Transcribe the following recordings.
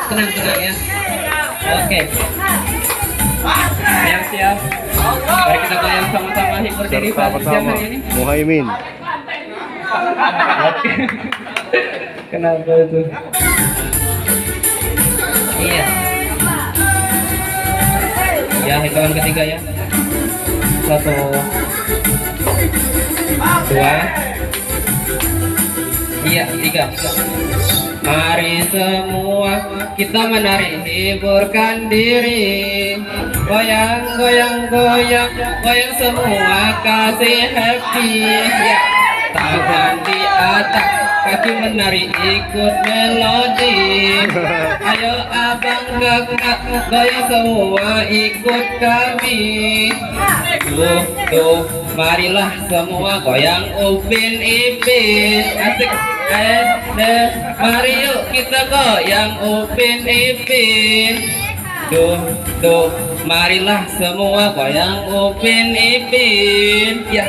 Tenang ya. Oke. Siap. Mari kita goyang sama-sama hibur diri pada siang Sama-sama hari ini. Muhaimin. Oke. Kenapa itu? Iya. Ya, hitungan ketiga ya. 1, 2. Iya, 3. Mari semua kita menari, hiburkan diri. Goyang semua, kasih happy. Ya, tangan di atas, kaki menari, ikut melodi. Ayo abang kakak, goyang semua, ikut kami. Tuh, marilah semua goyang Upin Ipin. Asik. Mari yuk kita goyang Upin Ipin. Tuh, marilah semua goyang Upin Ipin. Ya,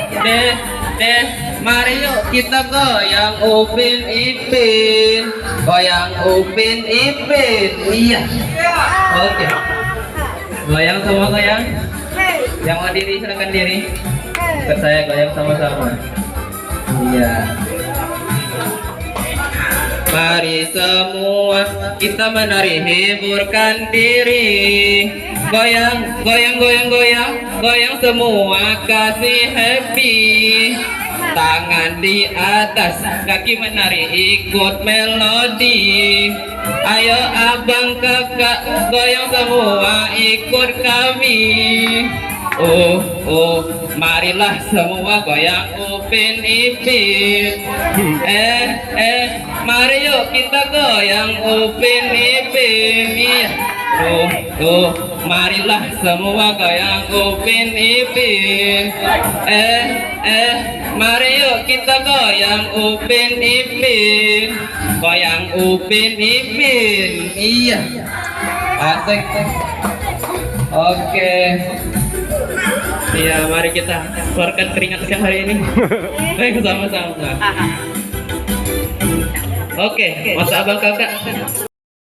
mari yuk kita goyang Upin Ipin. Goyang Upin Ipin. Iya. Oke. Goyang semua goyang. Yang mau diri silakan diri. Ikut saya goyang sama-sama. Iya. Mari semua kita menari, hiburkan diri. Goyang semua, kasih happy. Tangan di atas, kaki menari, ikut melodi. Ayo abang kakak, goyang semua, ikut kami. Marilah semua goyang Upin Ipin. Mari yuk kita goyang Upin Ipin. Iya. Marilah semua goyang Upin Ipin. Mari yuk kita goyang Upin Ipin. Goyang Upin Ipin. Iya. Asik. Oke. Iya, mari kita keluarkan keringat siang hari ini. Baik, sama-sama. Oke, masa abang kakak.